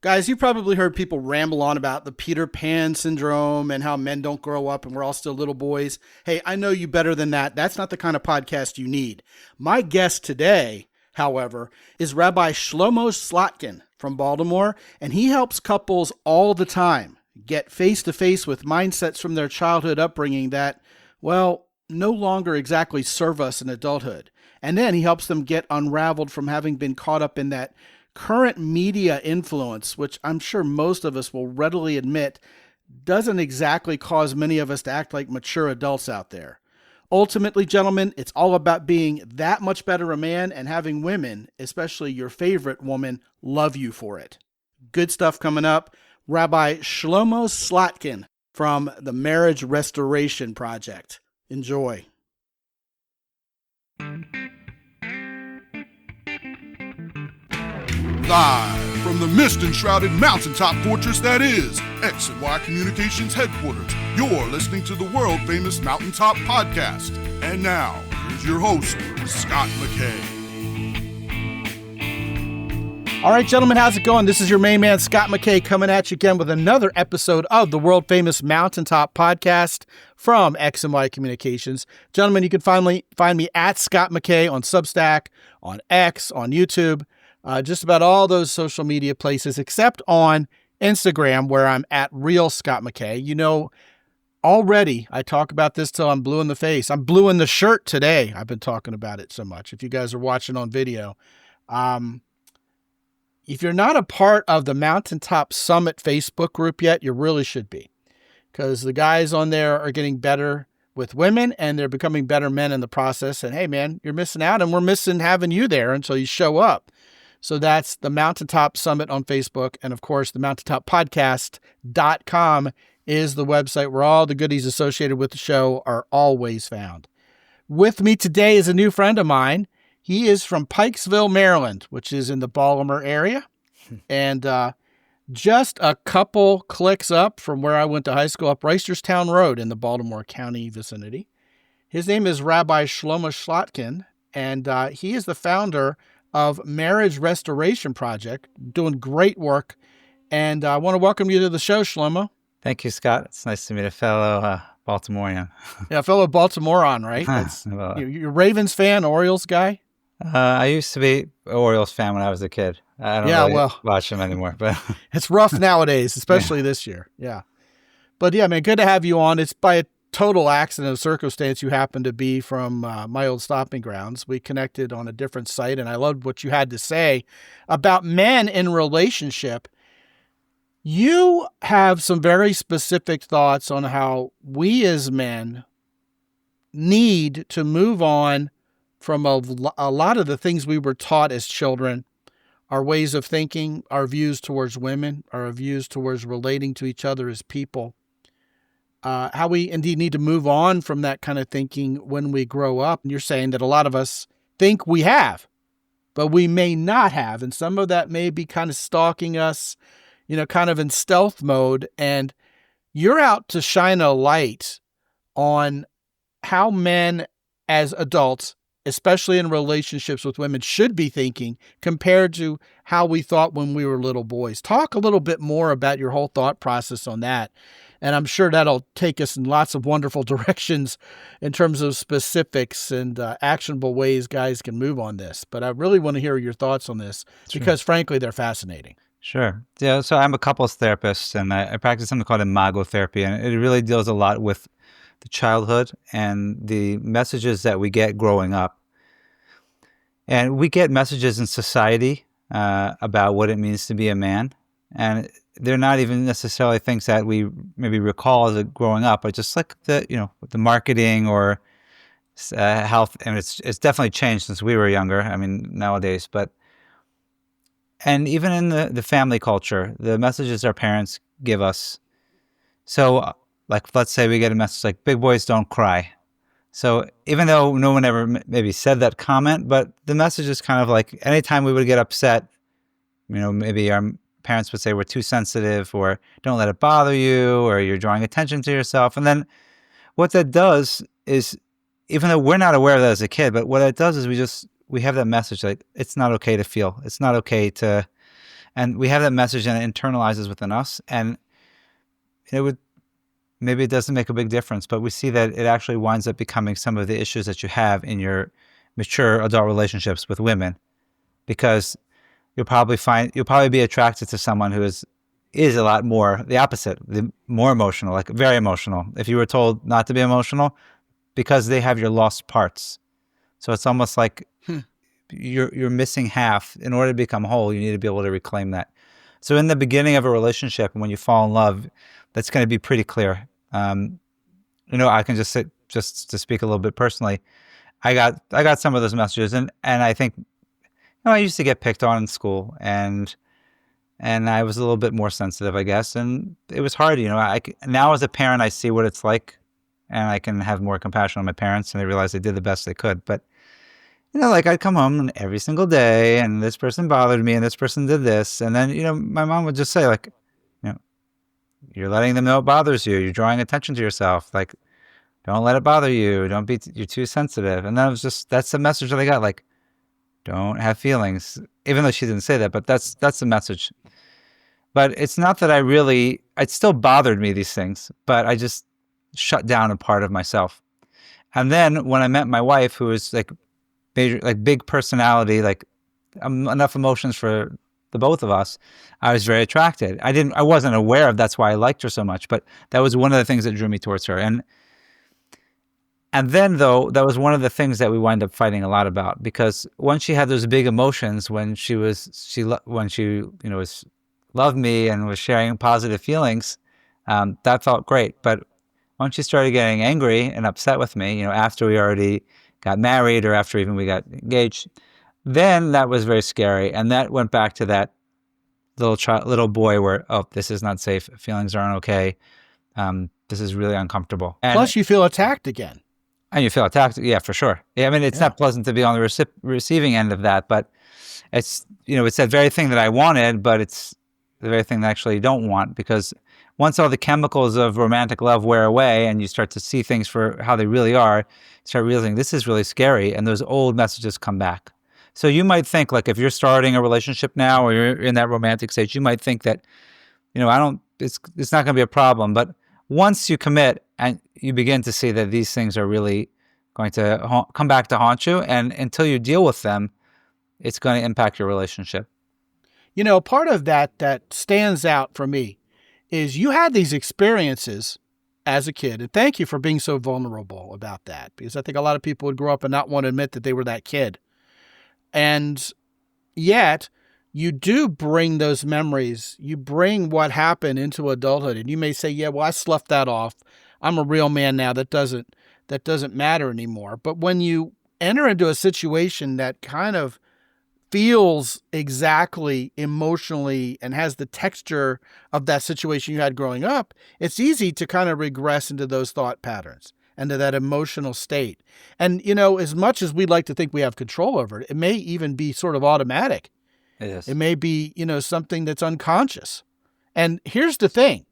Guys, you probably heard people ramble on about the Peter Pan syndrome and how men don't grow up and we're all still little boys. Hey, I know you better than that. That's not the kind of podcast you need. My guest today, however, is Rabbi Shlomo Slotkin from Baltimore, and he helps couples all the time get face to face with mindsets from their childhood upbringing that, well, no longer exactly serve us in adulthood. And then he helps them get unraveled from having been caught up in that current media influence, which I'm sure most of us will readily admit doesn't exactly cause many of us to act like mature adults out there. Ultimately, gentlemen, it's all about being that much better a man and having women, especially your favorite woman, love you for it. Good stuff coming up. Rabbi Shlomo Slotkin from the Marriage Restoration Project. Enjoy. Live from the mist-enshrouded mountaintop fortress that is X&Y Communications headquarters, you're listening to the world-famous Mountaintop Podcast. And now, here's your host, Scott McKay. All right, gentlemen, how's it going? This is your main man, Scott McKay, coming at you again with another episode of the world-famous Mountaintop Podcast from X&Y Communications. Gentlemen, you can find me at Scott McKay on Substack, on X, on YouTube, just about all those social media places, except on Instagram, where I'm at Real Scott McKay. You know, already I talk about this till I'm blue in the face. I'm blue in the shirt today. I've been talking about it so much. If you guys are watching on video, if you're not a part of the Mountaintop Summit Facebook group yet, you really should be, because the guys on there are getting better with women and they're becoming better men in the process. And hey, man, you're missing out, and we're missing having you there until you show up. So that's the Mountaintop Summit on Facebook. And of course, the mountaintoppodcast.com is the website where all the goodies associated with the show are always found. With me today is a new friend of mine. He is from Pikesville, Maryland, which is in the Baltimore area. And just a couple clicks up from where I went to high school, up Reisterstown Road in the Baltimore County vicinity. His name is Rabbi Shlomo Slotkin, and he is the founder of Marriage Restoration Project, doing great work. And I want to welcome you to the show, Shlomo. Thank you, Scott. It's nice to meet a fellow Baltimorean. Yeah, a fellow Baltimorean, right? You're a Ravens fan, Orioles guy? I used to be an Orioles fan when I was a kid. I don't really watch them anymore. But it's rough nowadays, especially this year. Yeah. But yeah, man, good to have you on. It's by a total accident of circumstance you happen to be from my old stomping grounds. We connected on a different site, and I loved what you had to say about men in relationship. You have some very specific thoughts on how we as men need to move on from a lot of the things we were taught as children, our ways of thinking, our views towards women, our views towards relating to each other as people. How we indeed need to move on from that kind of thinking when we grow up. And you're saying that a lot of us think we have, but we may not have. And some of that may be kind of stalking us, kind of in stealth mode. And you're out to shine a light on how men as adults, especially in relationships with women, should be thinking compared to how we thought when we were little boys. Talk a little bit more about your whole thought process on that. And I'm sure that'll take us in lots of wonderful directions in terms of specifics and actionable ways guys can move on this. But I really want to hear your thoughts on this because, frankly, they're fascinating. Sure. Yeah. So I'm a couples therapist, and I practice something called imago therapy, and it really deals a lot with the childhood and the messages that we get growing up. And we get messages in society about what it means to be a man, and they're not even necessarily things that we maybe recall as growing up, but just like the marketing or health. And it's definitely changed since we were younger. I mean, nowadays, and even in the family culture, the messages our parents give us. So, like, let's say we get a message like, big boys don't cry. So even though no one ever maybe said that comment, but the message is kind of like anytime we would get upset, maybe our parents would say we're too sensitive, or don't let it bother you, or you're drawing attention to yourself. And then what that does is, even though we're not aware of that as a kid, but what it does is we have that message like it's not okay to feel. It's not okay to And we have that message and it internalizes within us. And maybe it doesn't make a big difference, but we see that it actually winds up becoming some of the issues that you have in your mature adult relationships with women, because you'll probably be attracted to someone who is a lot more the opposite, more emotional, like very emotional. If you were told not to be emotional, because they have your lost parts. So it's almost like you're missing half. In order to become whole, you need to be able to reclaim that. So in the beginning of a relationship, when you fall in love, that's going to be pretty clear. I can just to speak a little bit personally, I got some of those messages, and I think, I used to get picked on in school, and I was a little bit more sensitive, I guess, and it was hard. Now as a parent, I see what it's like, and I can have more compassion on my parents, and I realize they did the best they could. But like I'd come home every single day, and this person bothered me, and this person did this, and then my mom would just say, like, you're letting them know it bothers you. You're drawing attention to yourself. Like, don't let it bother you. You're too sensitive. And then that's the message that I got. Like, don't have feelings, even though she didn't say that, but that's the message. But it's not that it still bothered me, these things, but I just shut down a part of myself. And then when I met my wife, who was like major, like big personality, like enough emotions for the both of us, I was very attracted. I wasn't aware of that's why I liked her so much, but that was one of the things that drew me towards her. And then, though, that was one of the things that we wind up fighting a lot about, because when she had those big emotions, when she loved me and was sharing positive feelings, that felt great. But once she started getting angry and upset with me, after we already got married or after even we got engaged, then that was very scary. And that went back to that little boy where, oh, this is not safe. Feelings aren't okay. This is really uncomfortable. And plus, you feel attacked again. And you feel attacked. Yeah, for sure. Yeah, I mean, it's not pleasant to be on the receiving end of that, but it's, it's that very thing that I wanted, but it's the very thing that I actually don't want, because once all the chemicals of romantic love wear away and you start to see things for how they really are, you start realizing this is really scary, and those old messages come back. So you might think, like, if you're starting a relationship now or you're in that romantic stage, you might think that, it's not going to be a problem. But once you commit and you begin to see that these things are really going to come back to haunt you, and until you deal with them, it's going to impact your relationship. Part of that stands out for me is you had these experiences as a kid, and thank you for being so vulnerable about that, because I think a lot of people would grow up and not want to admit that they were that kid. And yet, you do bring those memories. You bring what happened into adulthood, and you may say, "Yeah, well, I sloughed that off. I'm a real man now. That doesn't matter anymore." But when you enter into a situation that kind of feels exactly emotionally and has the texture of that situation you had growing up, it's easy to kind of regress into those thought patterns and to that emotional state. And, as much as we'd like to think we have control over it, it may even be sort of automatic. It is. It may be, something that's unconscious. And here's the thing.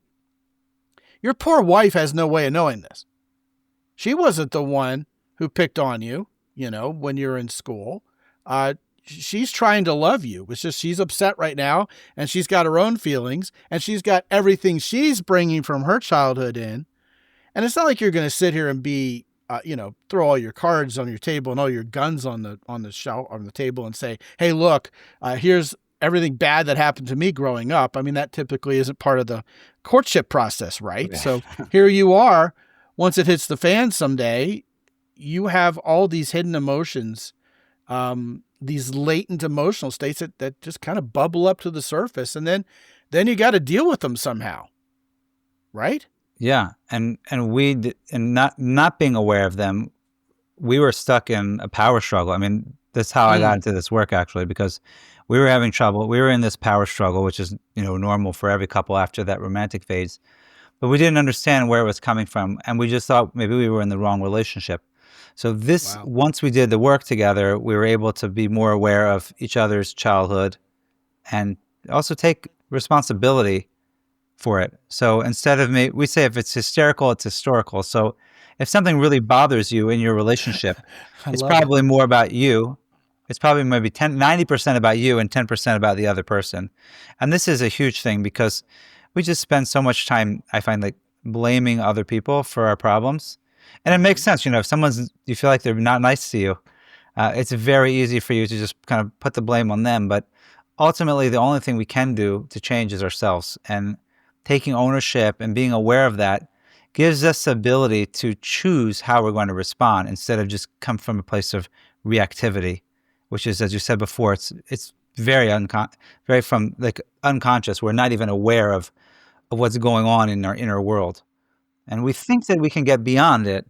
Your poor wife has no way of knowing this. She wasn't the one who picked on you, when you're in school. She's trying to love you. It's just she's upset right now, and she's got her own feelings, and she's got everything she's bringing from her childhood in. And it's not like you're going to sit here and be, throw all your cards on your table and all your guns on the table and say, "Hey, look, here's everything bad that happened to me growing up." I mean, that typically isn't part of the courtship process, right? So here you are. Once it hits the fan someday, you have all these hidden emotions, these latent emotional states that just kind of bubble up to the surface, and then you got to deal with them somehow, right? Yeah, and not being aware of them, we were stuck in a power struggle. I mean, that's how I got into this work, actually, because we were having trouble. We were in this power struggle, which is normal for every couple after that romantic phase, but we didn't understand where it was coming from, and we just thought maybe we were in the wrong relationship. So once we did the work together, we were able to be more aware of each other's childhood and also take responsibility for it. So instead of we say if it's hysterical, it's historical. So if something really bothers you in your relationship, it's probably more about you It's probably maybe 90% about you and 10% about the other person. And this is a huge thing because we just spend so much time, I find, like blaming other people for our problems. And it makes sense, if you feel like they're not nice to you, it's very easy for you to just kind of put the blame on them. But ultimately, the only thing we can do to change is ourselves. And taking ownership and being aware of that gives us the ability to choose how we're going to respond instead of just come from a place of reactivity, which is, as you said before, it's very unconscious. We're not even aware of what's going on in our inner world. And we think that we can get beyond it.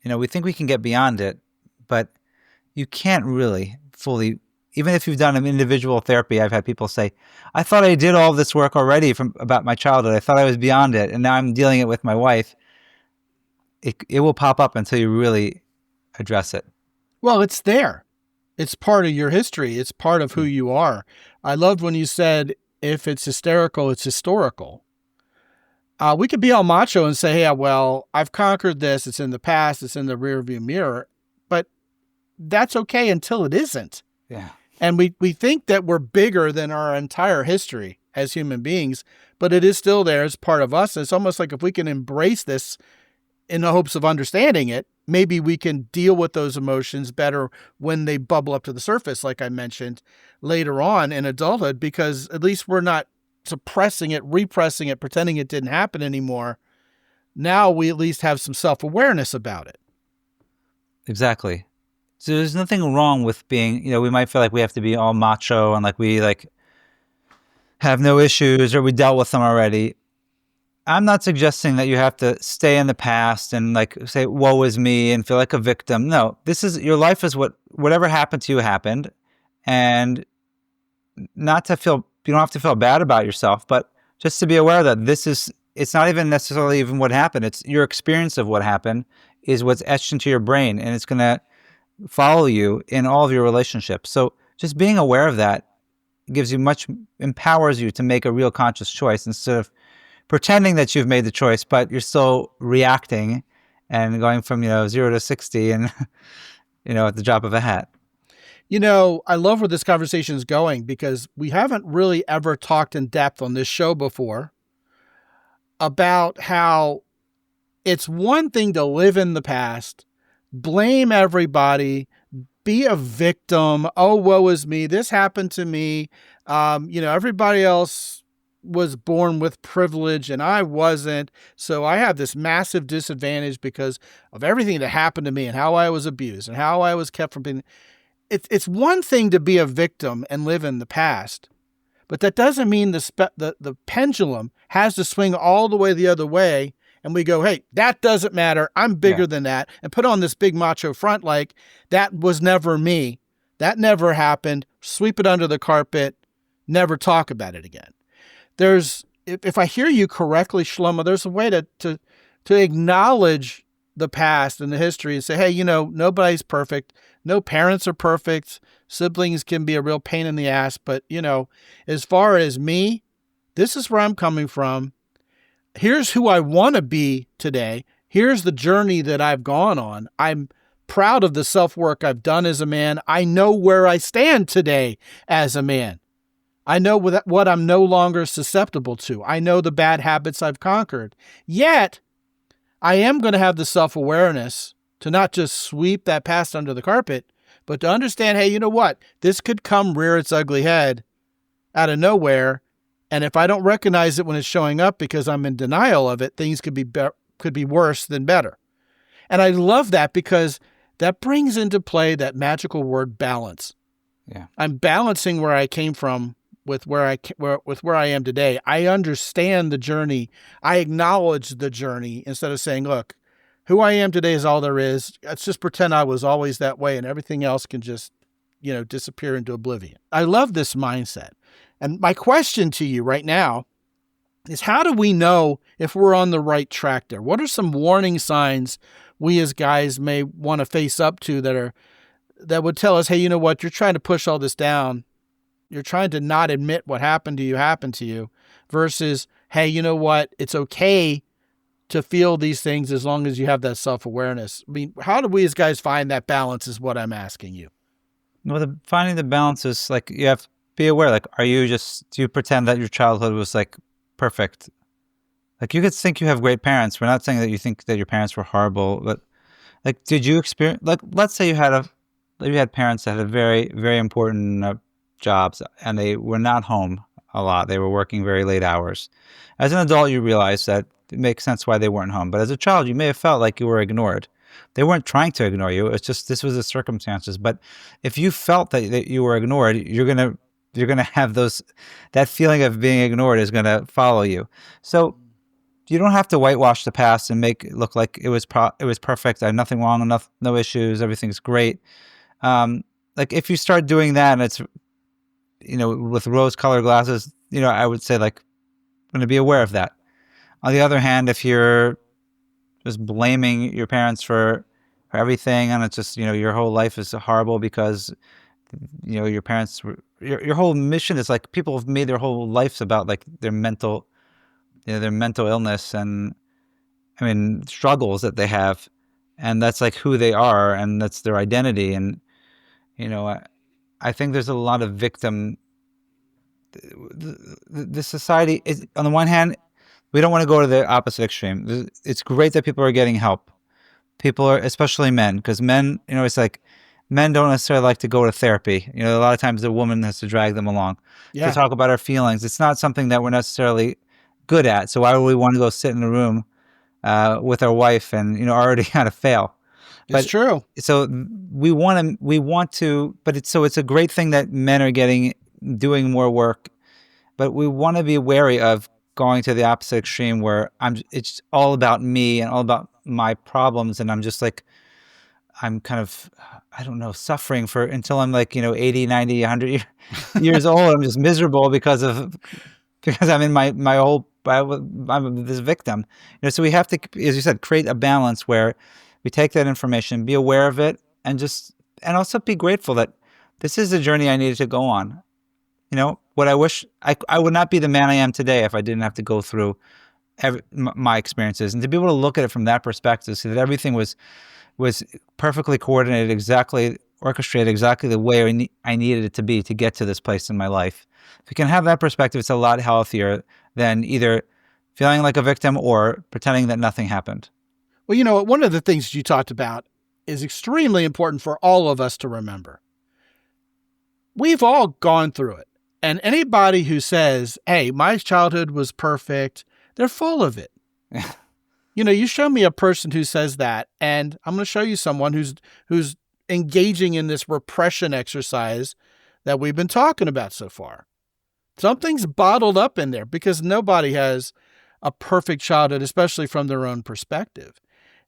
We think we can get beyond it, but you can't really fully. Even if you've done an individual therapy, I've had people say, I thought I did all this work already about my childhood. I thought I was beyond it, and now I'm dealing it with my wife. It will pop up until you really address it. Well, it's there. It's part of your history. It's part of who you are. I loved when you said, if it's hysterical, it's historical. We could be all macho and say, hey, well, I've conquered this. It's in the past. It's in the rearview mirror. But that's okay until it isn't. Yeah. And we think that we're bigger than our entire history as human beings, but it is still there as part of us. And it's almost like if we can embrace this in the hopes of understanding it, maybe we can deal with those emotions better when they bubble up to the surface, like I mentioned later on in adulthood, because at least we're not suppressing it, repressing it, pretending it didn't happen anymore. Now we at least have some self-awareness about it. Exactly. So there's nothing wrong with being, we might feel like we have to be all macho and like we have no issues or we dealt with them already. I'm not suggesting that you have to stay in the past and say, woe is me and feel like a victim. No, your life is whatever happened to you happened, and you don't have to feel bad about yourself, but just to be aware that it's not even necessarily even what happened. It's your experience of what happened is what's etched into your brain, and it's going to follow you in all of your relationships. So just being aware of that empowers you to make a real conscious choice instead of pretending that you've made the choice, but you're still reacting and going from 0 to 60 and at the drop of a hat. I love where this conversation is going because we haven't really ever talked in depth on this show before about how it's one thing to live in the past, blame everybody, be a victim. Oh, woe is me. This happened to me. Everybody else was born with privilege and I wasn't. So I have this massive disadvantage because of everything that happened to me and how I was abused and how I was kept from being. It's one thing to be a victim and live in the past, but that doesn't mean the pendulum has to swing all the way the other way. And we go, hey, that doesn't matter. I'm bigger than that. And put on this big macho front like that was never me. That never happened. Sweep it under the carpet. Never talk about it again. If I hear you correctly, Shlomo, there's a way to acknowledge the past and the history and say, hey, nobody's perfect. No parents are perfect. Siblings can be a real pain in the ass. But, as far as me, this is where I'm coming from. Here's who I want to be today. Here's the journey that I've gone on. I'm proud of the self-work I've done as a man. I know where I stand today as a man. I know what I'm no longer susceptible to. I know the bad habits I've conquered. Yet, I am going to have the self-awareness to not just sweep that past under the carpet, but to understand, hey, you know what? This could come rear its ugly head out of nowhere. And if I don't recognize it when it's showing up because I'm in denial of it, things could be worse than better. And I love that because that brings into play that magical word balance. Yeah. I'm balancing where I came from with where I am today. I understand the journey. I acknowledge the journey instead of saying, look, who I am today is all there is. Let's just pretend I was always that way and everything else can just, disappear into oblivion. I love this mindset. And my question to you right now is, how do we know if we're on the right track there? What are some warning signs we as guys may want to face up to that would tell us, hey, you know what? You're trying to push all this down. You're trying to not admit what happened to you versus, hey, you know what? It's okay to feel these things as long as you have that self-awareness. I mean, how do we as guys find that balance is what I'm asking you. Well, finding the balance is like you have to be aware. Like, do you pretend that your childhood was like perfect? Like, you could think you have great parents. We're not saying that you think that your parents were horrible, but like, did you experience, like, let's say you had parents that had very, very important jobs and they were not home a lot. They were working very late hours. As an adult, you realize that it makes sense why they weren't home. But as a child, you may have felt like you were ignored. They weren't trying to ignore you. It's just this was the circumstances. But if you felt that you were ignored, you're gonna have that feeling of being ignored is gonna follow you. So you don't have to whitewash the past and make it look like it was perfect. I had nothing wrong, no issues, everything's great. Like if you start doing that and it's with rose-colored glasses, I would say like I'm going to be aware of that. On the other hand, if you're just blaming your parents for everything and it's just your whole life is horrible because your parents were, your whole mission is like people have made their whole lives about like their mental illness and struggles that they have, and that's like who they are and that's their identity. And I think there's a lot of victim. The society is, on the one hand, we don't want to go to the opposite extreme. It's great that people are getting help. People are, especially men, because men, it's like men don't necessarily like to go to therapy. A lot of times the woman has to drag them along to talk about our feelings. It's not something that we're necessarily good at. So why would we want to go sit in a room with our wife and already kind of fail? It's true. So we want to, but it's a great thing that men are doing more work, but we want to be wary of going to the opposite extreme where it's all about me and all about my problems, and I'm just like I'm kind of, I don't know, suffering until I'm like 80, 90, 100 years old. I'm just miserable because I'm in my whole, I'm this victim. So we have to, as you said, create a balance where we take that information, be aware of it, and also be grateful that this is the journey I needed to go on. What I wish, I would not be the man I am today if I didn't have to go through my experiences, and to be able to look at it from that perspective, so that everything was perfectly coordinated, exactly orchestrated, exactly the way I needed it to be to get to this place in my life. If you can have that perspective, it's a lot healthier than either feeling like a victim or pretending that nothing happened. Well, one of the things you talked about is extremely important for all of us to remember. We've all gone through it. And anybody who says, hey, my childhood was perfect, they're full of it. You show me a person who says that, and I'm going to show you someone who's engaging in this repression exercise that we've been talking about so far. Something's bottled up in there because nobody has a perfect childhood, especially from their own perspective.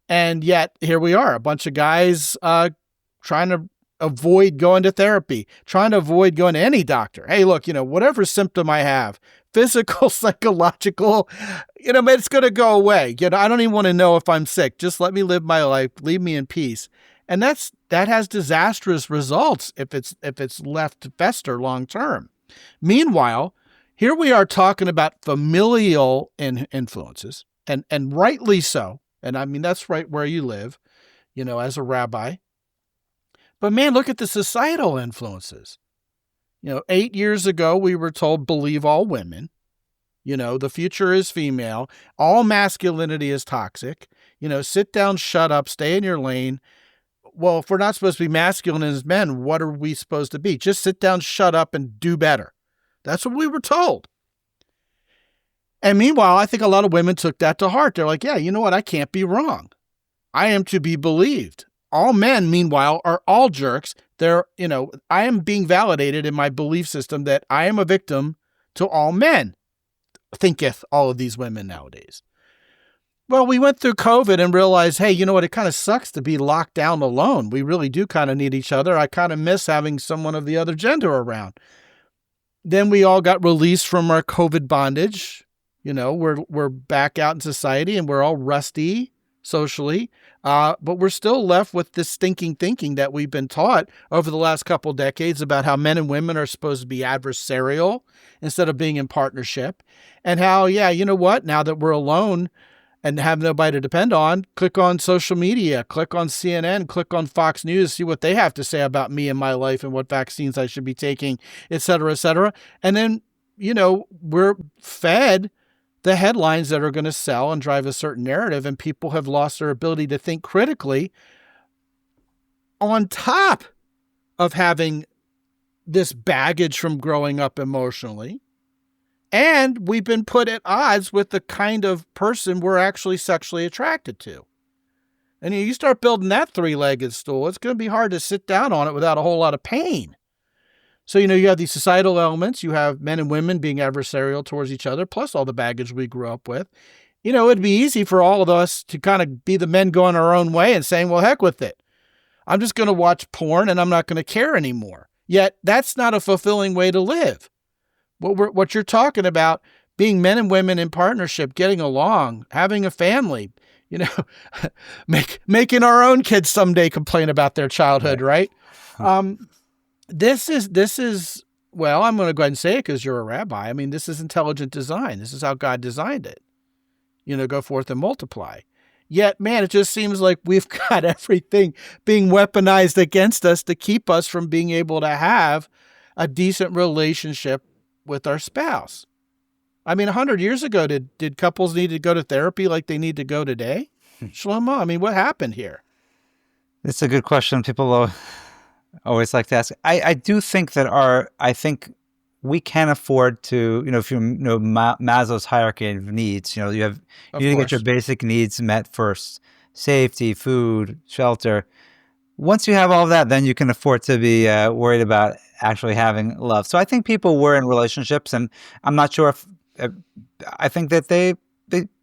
And yet here we are, a bunch of guys trying to avoid going to therapy, trying to avoid going to any doctor. Hey, look, whatever symptom I have, physical, psychological, it's going to go away. I don't even want to know if I'm sick. Just let me live my life. Leave me in peace. And that has disastrous results if it's left to fester long term. Meanwhile, here we are talking about familial influences, and rightly so. And that's right where you live, as a rabbi. But man, look at the societal influences. 8 years ago, we were told, believe all women. The future is female. All masculinity is toxic. Sit down, shut up, stay in your lane. Well, if we're not supposed to be masculine as men, what are we supposed to be? Just sit down, shut up, and do better. That's what we were told. And meanwhile, I think a lot of women took that to heart. They're like, yeah, you know what? I can't be wrong. I am to be believed. All men, meanwhile, are all jerks. I am being validated in my belief system that I am a victim to all men, thinketh all of these women nowadays. Well, we went through COVID and realized, hey, you know what? It kind of sucks to be locked down alone. We really do kind of need each other. I kind of miss having someone of the other gender around. Then we all got released from our COVID bondage. We're back out in society and we're all rusty socially, but we're still left with this stinking thinking that we've been taught over the last couple of decades about how men and women are supposed to be adversarial instead of being in partnership, and how, yeah, you know what? Now that we're alone and have nobody to depend on, click on social media, click on CNN, click on Fox News, see what they have to say about me and my life and what vaccines I should be taking, et cetera, et cetera. And then, we're fed the headlines that are going to sell and drive a certain narrative, and people have lost their ability to think critically on top of having this baggage from growing up emotionally. And we've been put at odds with the kind of person we're actually sexually attracted to. And you start building that three-legged stool, it's going to be hard to sit down on it without a whole lot of pain. So, you have these societal elements. You have men and women being adversarial towards each other, plus all the baggage we grew up with. It'd be easy for all of us to kind of be the men going our own way and saying, well, heck with it. I'm just going to watch porn and I'm not going to care anymore. Yet that's not a fulfilling way to live. What you're talking about, being men and women in partnership, getting along, having a family, making our own kids someday complain about their childhood, right? This is, well, I'm going to go ahead and say it because you're a rabbi. I mean, this is intelligent design. This is how God designed it. Go forth and multiply. Yet, man, it just seems like we've got everything being weaponized against us to keep us from being able to have a decent relationship with our spouse. I mean, 100 years ago, did couples need to go to therapy like they need to go today? Shlomo, I mean, what happened here? It's a good question. People always like to ask. I do think that I think we can afford to, if you know Maslow's hierarchy of needs, you need to get your basic needs met first: safety, food, shelter. Once you have all of that, then you can afford to be worried about actually having love. So I think people were in relationships, and I'm not sure if I think that they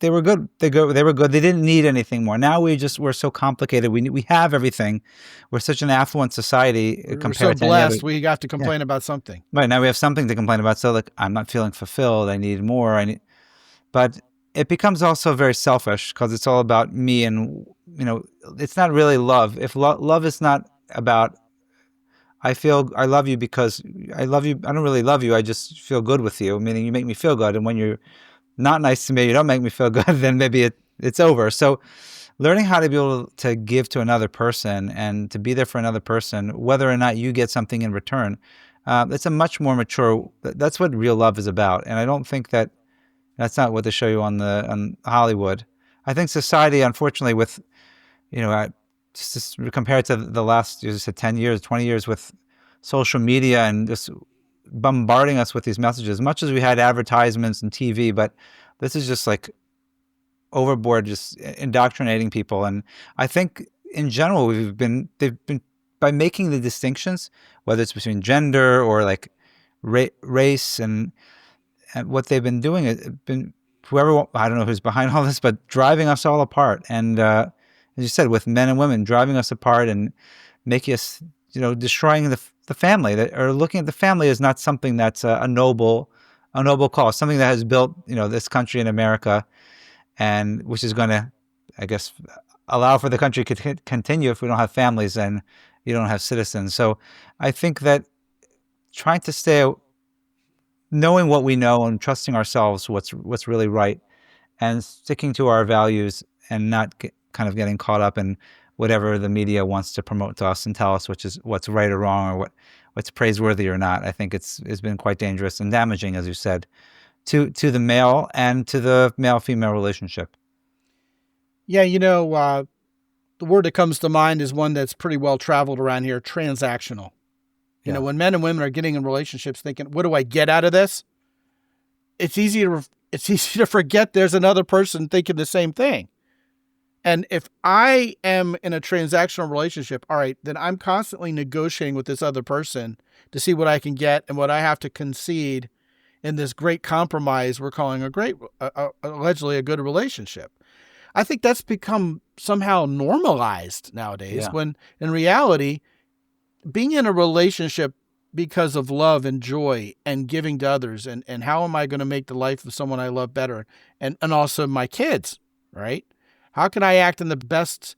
were good. They were good. They didn't need anything more. Now we're so complicated. We have everything. We're such an affluent society We're so blessed. We got to complain about something. Right, now we have something to complain about. So I'm not feeling fulfilled. I need more. But it becomes also very selfish because it's all about me, and it's not really love. If love is not about, I love you because I love you. I don't really love you. I just feel good with you. Meaning you make me feel good. And when you're not nice to me, you don't make me feel good, then maybe it's over. So learning how to be able to give to another person and to be there for another person, whether or not you get something in return, it's a much more mature, that's what real love is about. And I don't think that's not what they show you on Hollywood. I think society, unfortunately, with, just compared to the last, you said 10 years, 20 years with social media and just bombarding us with these messages, as much as we had advertisements and TV, but this is just like overboard, just indoctrinating people. And I think in general, they've been by making the distinctions, whether it's between gender or like race, and what they've been doing has been whoever, I don't know who's behind all this, but driving us all apart. And as you said, with men and women driving us apart and making us, destroying the family, or looking at the family as not something that's a noble cause, something that has built, this country in America, and which is going to, I guess, allow for the country to continue. If we don't have families, then you don't have citizens. So I think that trying to stay, knowing what we know and trusting ourselves, what's really right, and sticking to our values, and not kind of getting caught up in whatever the media wants to promote to us and tell us what's right or wrong, or what's praiseworthy or not. I think it's been quite dangerous and damaging, as you said, to the male and to the male-female relationship. Yeah, the word that comes to mind is one that's pretty well traveled around here: transactional. When men and women are getting in relationships thinking, what do I get out of this? It's easy to forget there's another person thinking the same thing. And if I am in a transactional relationship, all right, then I'm constantly negotiating with this other person to see what I can get and what I have to concede in this great compromise we're calling allegedly a good relationship. I think that's become somehow normalized nowadays, when in reality, being in a relationship because of love and joy and giving to others, and how am I going to make the life of someone I love better, and also my kids, right? How can I act in the best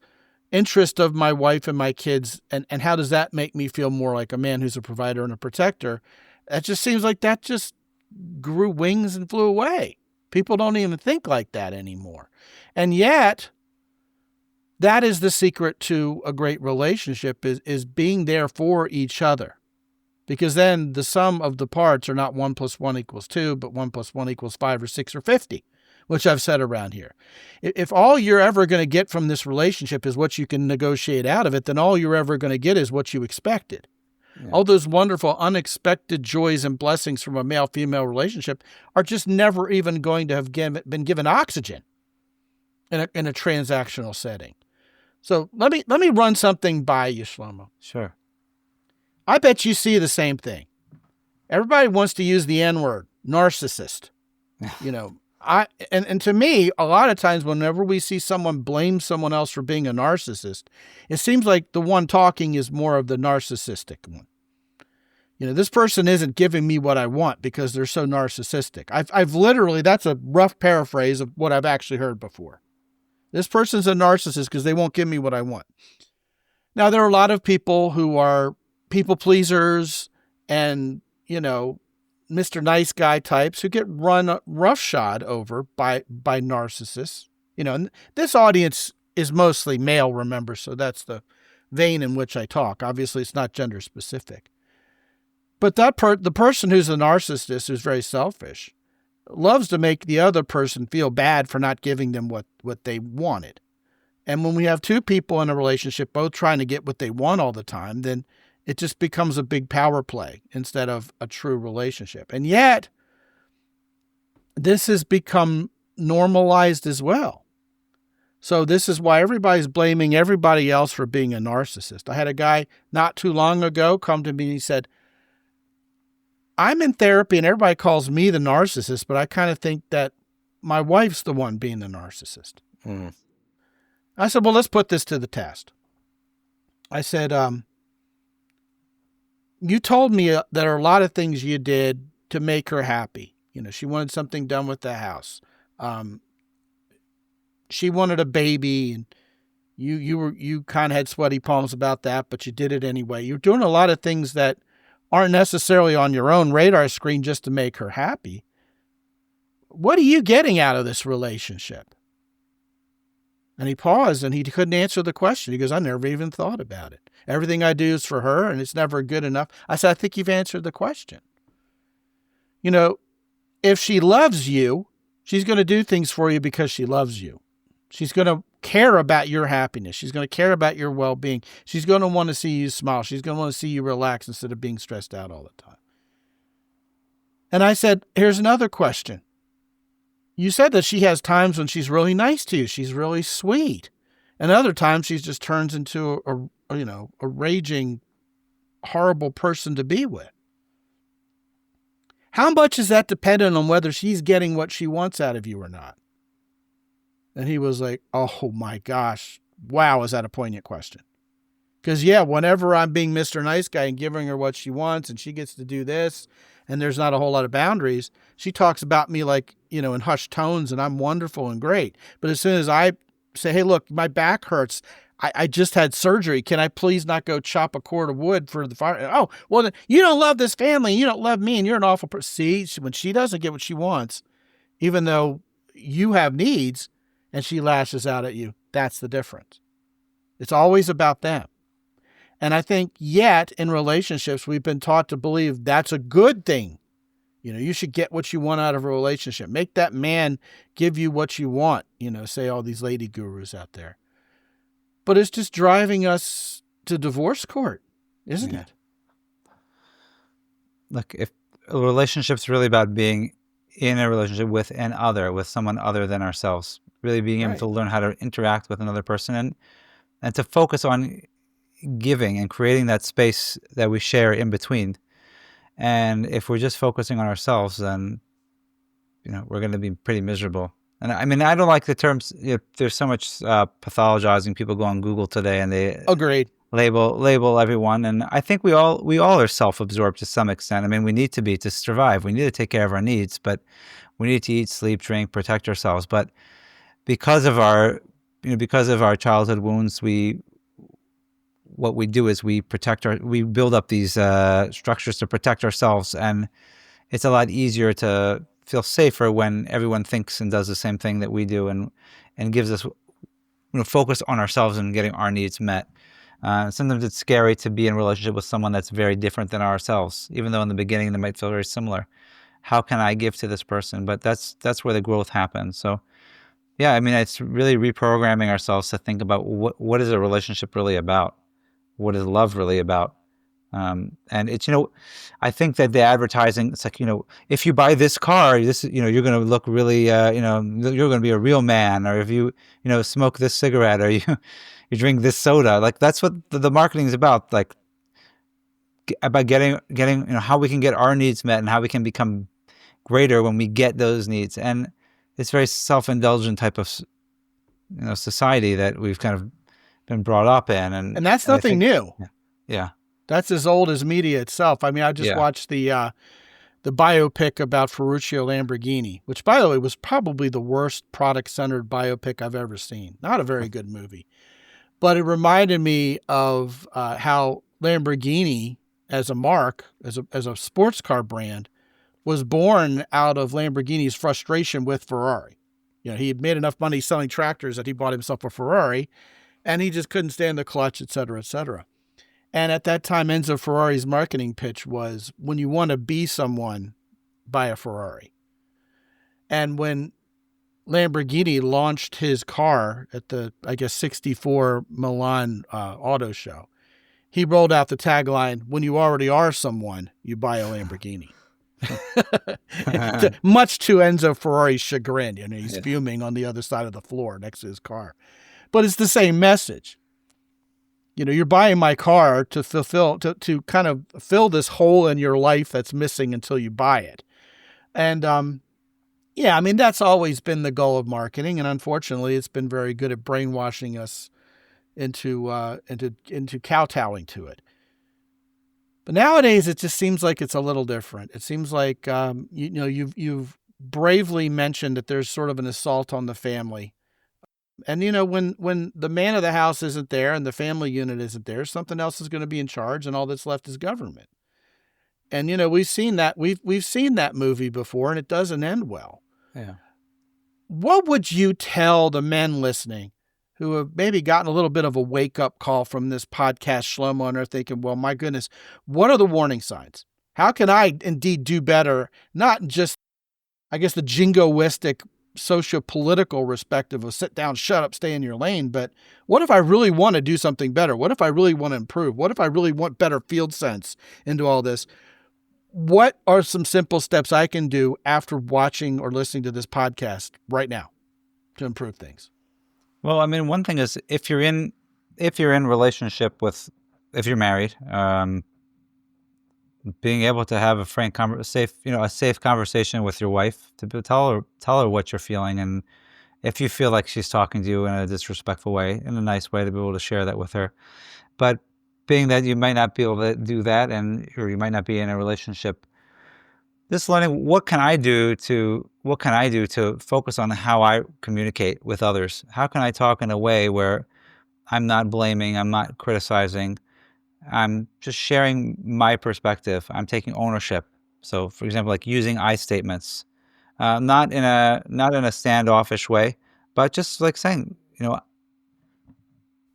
interest of my wife and my kids, and how does that make me feel more like a man who's a provider and a protector? That just seems like that just grew wings and flew away. People don't even think like that anymore. And yet, that is the secret to a great relationship is being there for each other. Because then the sum of the parts are not 1 + 1 = 2, but 1 + 1 = 5 or 6 or 50, which I've said around here. If all you're ever going to get from this relationship is what you can negotiate out of it, then all you're ever going to get is what you expected. Yeah. All those wonderful, unexpected joys and blessings from a male-female relationship are just never even going to have been given oxygen in a transactional setting. So let me run something by you, Shlomo. Sure. I bet you see the same thing. Everybody wants to use the N-word, narcissist. And to me, a lot of times whenever we see someone blame someone else for being a narcissist, it seems like the one talking is more of the narcissistic one. This person isn't giving me what I want because they're so narcissistic. I've literally, that's a rough paraphrase of what I've actually heard before. This person's a narcissist because they won't give me what I want. Now, there are a lot of people who are people pleasers and, Mr. Nice Guy types who get run roughshod over by narcissists. And this audience is mostly male, remember, so that's the vein in which I talk. Obviously, it's not gender specific. But the person who's a narcissist, who's very selfish, loves to make the other person feel bad for not giving them what they wanted. And when we have two people in a relationship both trying to get what they want all the time, then it just becomes a big power play instead of a true relationship. And yet, this has become normalized as well. So this is why everybody's blaming everybody else for being a narcissist. I had a guy not too long ago come to me and he said, I'm in therapy and everybody calls me the narcissist, but I kind of think that my wife's the one being the narcissist. Mm. I said, well, let's put this to the test. I said, you told me that there are a lot of things you did to make her happy. She wanted something done with the house. She wanted a baby, and you kind of had sweaty palms about that, but you did it anyway. You're doing a lot of things that aren't necessarily on your own radar screen just to make her happy. What are you getting out of this relationship? And he paused and he couldn't answer the question. He goes, I never even thought about it. Everything I do is for her and it's never good enough. I said, I think you've answered the question. If she loves you, she's going to do things for you because she loves you. She's going to care about your happiness. She's going to care about your well-being. She's going to want to see you smile. She's going to want to see you relax instead of being stressed out all the time. And I said, here's another question. You said that she has times when she's really nice to you. She's really sweet. And other times she just turns into a raging, horrible person to be with. How much is that dependent on whether she's getting what she wants out of you or not? And he was like, oh my gosh, wow, is that a poignant question? Because whenever I'm being Mr. Nice Guy and giving her what she wants and she gets to do this and there's not a whole lot of boundaries, she talks about me like, in hushed tones and I'm wonderful and great. But as soon as I say, hey, look, my back hurts. I just had surgery. Can I please not go chop a cord of wood for the fire? Oh, well, you don't love this family. You don't love me and you're an awful person. See, when she doesn't get what she wants, even though you have needs and she lashes out at you, that's the difference. It's always about them. And I think yet in relationships, we've been taught to believe that's a good thing. You should get what you want out of a relationship. Make that man give you what you want, say all these lady gurus out there. But it's just driving us to divorce court, isn't it? Look, if a relationship's really about being in a relationship with with someone other than ourselves, really being able to learn how to interact with another person and to focus on giving and creating that space that we share in between. And if we're just focusing on ourselves, then, we're going to be pretty miserable. And I mean, I don't like the terms, there's so much pathologizing. People go on Google today and they agreed label everyone. And I think we all are self-absorbed to some extent. I mean, we need to be to survive. We need to take care of our needs, but we need to eat, sleep, drink, protect ourselves. But because of our childhood wounds, what we do is we build up these structures to protect ourselves, and it's a lot easier to feel safer when everyone thinks and does the same thing that we do, and gives us, focus on ourselves and getting our needs met. Sometimes it's scary to be in a relationship with someone that's very different than ourselves, even though in the beginning they might feel very similar. How can I give to this person? But that's where the growth happens. So yeah, I mean, it's really reprogramming ourselves to think about what is a relationship really about? What is love really about? And it's, I think that the advertising, it's like, if you buy this car, you're going to look really, you're going to be a real man. Or if you, smoke this cigarette, or you drink this soda, like that's what the marketing is about. Like about getting, how we can get our needs met and how we can become greater when we get those needs. And it's very self-indulgent type of, society that we've kind of been brought up in. And that's nothing new. Yeah. That's as old as media itself. I mean, I just watched the biopic about Ferruccio Lamborghini, which, by the way, was probably the worst product-centered biopic I've ever seen. Not a very good movie. But it reminded me of how Lamborghini, as a mark, as a sports car brand, was born out of Lamborghini's frustration with Ferrari. He had made enough money selling tractors that he bought himself a Ferrari, and he just couldn't stand the clutch, et cetera, et cetera. And at that time, Enzo Ferrari's marketing pitch was, when you want to be someone, buy a Ferrari. And when Lamborghini launched his car at the, 64 Milan auto show, he rolled out the tagline, when you already are someone, you buy a Lamborghini. Much to Enzo Ferrari's chagrin. He's fuming on the other side of the floor next to his car. But it's the same message. You're buying my car to kind of fill this hole in your life that's missing until you buy it. And that's always been the goal of marketing. And unfortunately, it's been very good at brainwashing us into kowtowing to it. But nowadays, it just seems like it's a little different. It seems like you've bravely mentioned that there's sort of an assault on the family. And, when the man of the house isn't there and the family unit isn't there, something else is going to be in charge, and all that's left is government. And, we've seen that. We've seen that movie before, and it doesn't end well. Yeah. What would you tell the men listening who have maybe gotten a little bit of a wake-up call from this podcast, Shlomo, and are thinking, well, my goodness, what are the warning signs? How can I indeed do better? Not just, the jingoistic socio-political perspective of sit down, shut up, stay in your lane. But what if I really want to do something better? What if I really want to improve? What if I really want better field sense into all this? What are some simple steps I can do after watching or listening to this podcast right now to improve things? Well, I mean, one thing is if you're in relationship with, if you're married, being able to have a safe conversation with your wife, to tell her what you're feeling, and if you feel like she's talking to you in a disrespectful way, in a nice way, to be able to share that with her. But being that you might not be able to do that, or you might not be in a relationship, just learning what can I do to focus on how I communicate with others. How can I talk in a way where I'm not blaming, I'm not criticizing, I'm just sharing my perspective. I'm taking ownership. So, for example, like using I statements, not in a standoffish way, but just like saying,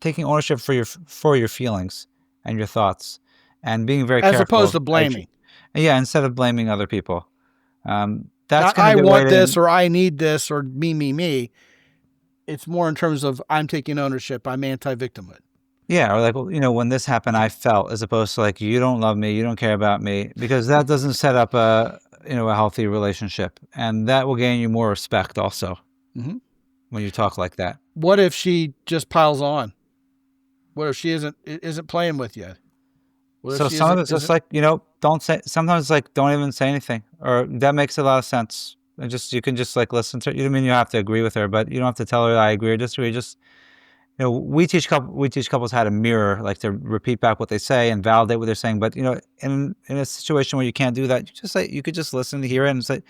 taking ownership for your feelings and your thoughts, and being very careful. As opposed to blaming. Yeah, instead of blaming other people. That's I want this, or I need this, or me. It's more in terms of I'm taking ownership. I'm anti-victimhood. Yeah, or like, when this happened, I felt, as opposed to like, you don't love me, you don't care about me, because that doesn't set up a healthy relationship, and that will gain you more respect also. Mm-hmm. When you talk like that. What if she just piles on? What if she isn't playing with you? So some of it's just like, don't say, sometimes it's like, don't even say anything, or that makes a lot of sense. And you can just like listen to her. You don't mean you have to agree with her, but you don't have to tell her I agree or disagree. Just, we teach couples how to mirror, like to repeat back what they say and validate what they're saying. But, in a situation where you can't do that, you could just listen to hear it and say,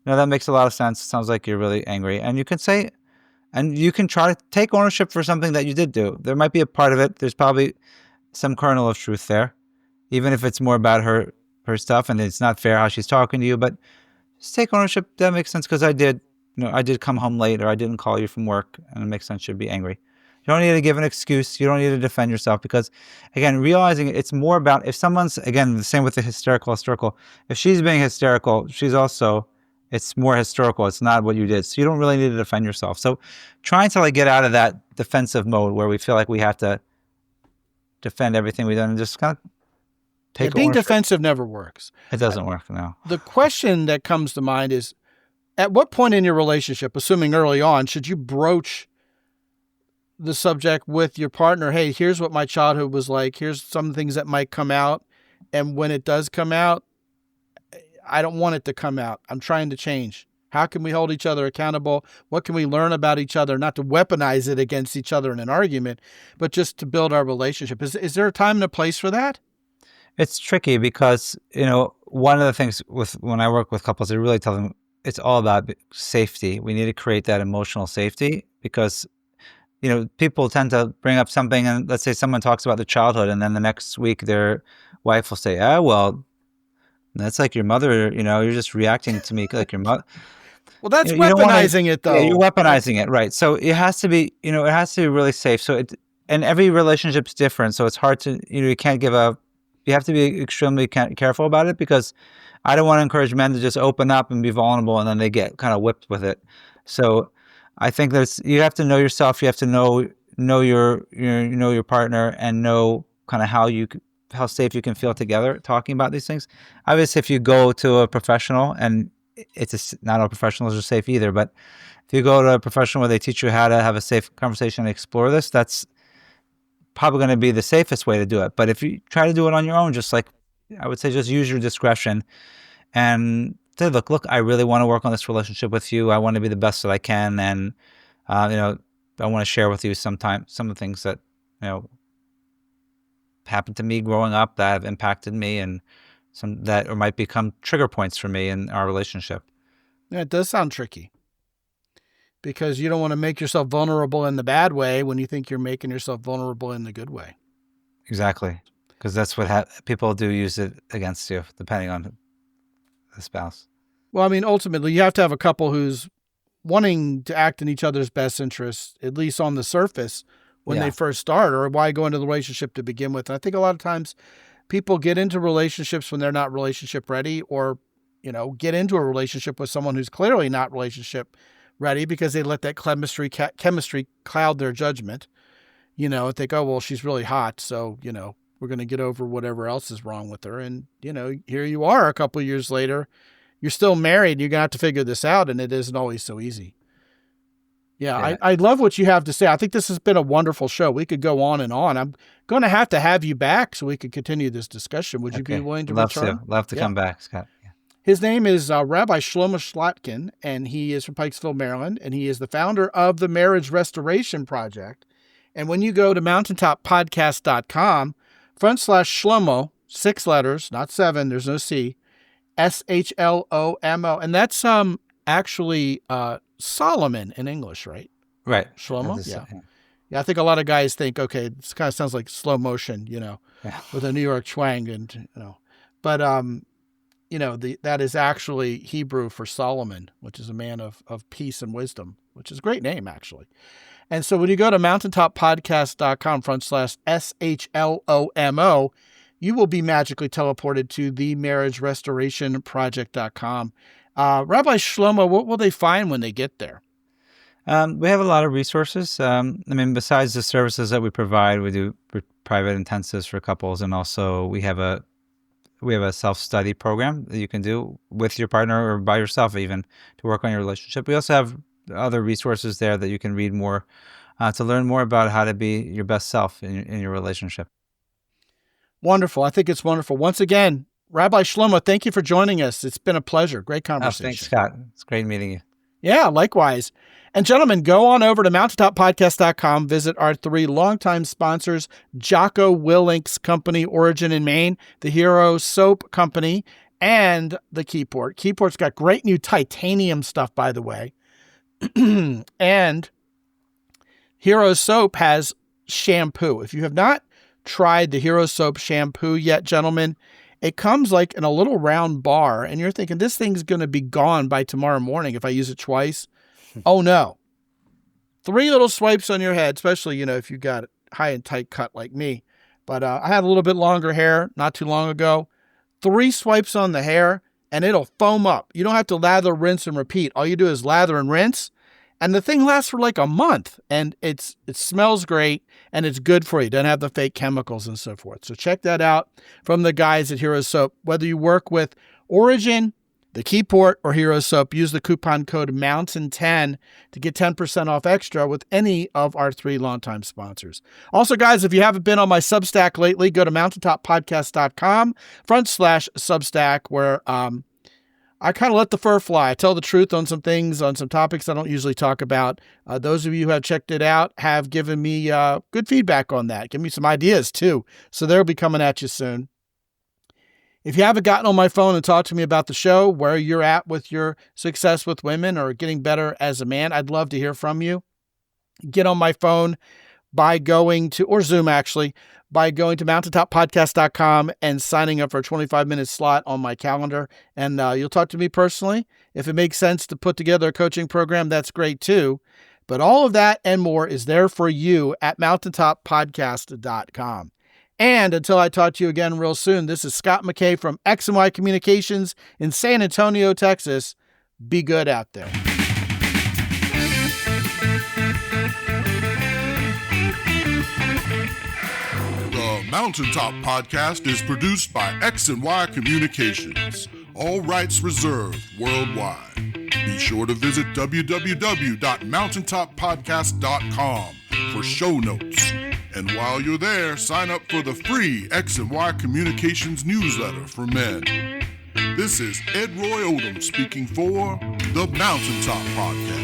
that makes a lot of sense. It sounds like you're really angry. And you can say, and you can try to take ownership for something that you did do. There might be a part of it. There's probably some kernel of truth there, even if it's more about her stuff and it's not fair how she's talking to you. But just take ownership. That makes sense because I did come home late or I didn't call you from work, and it makes sense you'd be angry. You don't need to give an excuse. You don't need to defend yourself because, again, realizing it's more about if someone's, again, the same with the hysterical. If she's being hysterical, it's more hysterical. It's not what you did. So you don't really need to defend yourself. So trying to get out of that defensive mode where we feel like we have to defend everything we've done and just kind of take being ownership. defensive never works. It doesn't work, no. The question that comes to mind is, at what point in your relationship, assuming early on, should you broach the subject with your partner? Hey, here's what my childhood was like. Here's some things that might come out. And when it does come out, I don't want it to come out. I'm trying to change. How can we hold each other accountable? What can we learn about each other? Not to weaponize it against each other in an argument, but just to build our relationship. Is there a time and a place for that? It's tricky because, one of the things when I work with couples, I really tell them it's all about safety. We need to create that emotional safety because people tend to bring up something, and let's say someone talks about their childhood, and then the next week their wife will say, well, that's like your mother, you're just reacting to me like your mother. Well, that's weaponizing it, though. Yeah, you're weaponizing it, right? So it has to be, it has to be really safe. So and every relationship's different. So it's hard to, you can't you have to be extremely careful about it because I don't want to encourage men to just open up and be vulnerable and then they get kind of whipped with it. So I think you have to know yourself. You have to know your partner and know kind of how safe you can feel together talking about these things. Obviously, if you go to a professional, and not all professionals are safe either, but if you go to a professional where they teach you how to have a safe conversation and explore this, that's probably going to be the safest way to do it. But if you try to do it on your own, I would say just use your discretion and say, look, I really want to work on this relationship with you. I want to be the best that I can. And, I want to share with you some of the things that, happened to me growing up that have impacted me and some that or might become trigger points for me in our relationship. Yeah, it does sound tricky because you don't want to make yourself vulnerable in the bad way when you think you're making yourself vulnerable in the good way. Exactly. Because that's what people do use it against you, depending on the spouse. Well, I mean, ultimately, you have to have a couple who's wanting to act in each other's best interests, at least on the surface, when they first start, or why go into the relationship to begin with. And I think a lot of times people get into relationships when they're not relationship ready, or, get into a relationship with someone who's clearly not relationship ready because they let that chemistry cloud their judgment, and think, oh, well, she's really hot. So, we're going to get over whatever else is wrong with her. And, here you are a couple of years later, you're still married. You're going to have to figure this out. And it isn't always so easy. Yeah. I love what you have to say. I think this has been a wonderful show. We could go on and on. I'm going to have you back so we could continue this discussion. Would you be willing to return? Love to come back, Scott. Yeah. His name is Rabbi Shlomo Shlotkin, and he is from Pikesville, Maryland, and he is the founder of the Marriage Restoration Project. And when you go to mountaintoppodcast.com, /Shlomo, 6 letters, not 7, there's no C, SHLOMO. And that's actually Solomon in English, right? Right. Shlomo? Yeah. I think a lot of guys think, okay, this kind of sounds like slow motion, with a New York twang and, but, that is actually Hebrew for Solomon, which is a man of peace and wisdom, which is a great name, actually. And so when you go to mountaintoppodcast.com /SHLOMO, you will be magically teleported to the marriagerestorationproject.com. Rabbi Shlomo, what will they find when they get there? We have a lot of resources. Besides the services that we provide, we do private intensives for couples, and also we have a self-study program that you can do with your partner or by yourself even to work on your relationship. We also have other resources there that you can read more to learn more about how to be your best self in your relationship. Wonderful. I think it's wonderful. Once again, Rabbi Shlomo, thank you for joining us. It's been a pleasure. Great conversation. Thanks, Scott. It's great meeting you. Yeah, likewise. And gentlemen, go on over to mountaintoppodcast.com. Visit our 3 longtime sponsors, Jocko Willink's company, Origin in Maine, the Hero Soap Company, and the Keyport. Keyport's got great new titanium stuff, by the way. And Hero Soap has shampoo. If you have not tried the Hero Soap shampoo yet, gentlemen, It comes like in a little round bar, and you're thinking this thing's going to be gone by tomorrow morning if I use it twice. Oh no. 3 little swipes on your head, especially, if you got high and tight cut like me. But I had a little bit longer hair not too long ago. 3 swipes on the hair and it'll foam up. You don't have to lather, rinse, and repeat. All you do is lather and rinse. And the thing lasts for like a month, and it smells great, and it's good for you. It doesn't have the fake chemicals and so forth. So check that out from the guys at Hero Soap. Whether you work with Origin, the Keyport, or Hero Soap, use the coupon code MOUNTAIN10 to get 10% off extra with any of our 3 longtime sponsors. Also, guys, if you haven't been on my Substack lately, go to mountaintoppodcast.com/Substack, where I kind of let the fur fly. I tell the truth on some things, on some topics I don't usually talk about. Those of you who have checked it out have given me good feedback on that. Give me some ideas too. So they'll be coming at you soon. If you haven't gotten on my phone and talked to me about the show, where you're at with your success with women or getting better as a man, I'd love to hear from you. Get on my phone by going to, or Zoom actually, by going to mountaintoppodcast.com and signing up for a 25-minute slot on my calendar. And you'll talk to me personally. If it makes sense to put together a coaching program, that's great too. But all of that and more is there for you at mountaintoppodcast.com. And until I talk to you again real soon, this is Scott McKay from X&Y Communications in San Antonio, Texas. Be good out there. The Mountaintop Podcast is produced by X&Y Communications. All rights reserved worldwide. Be sure to visit www.mountaintoppodcast.com for show notes. And while you're there, sign up for the free X&Y Communications newsletter for men. This is Ed Roy Odom speaking for the Mountaintop Podcast.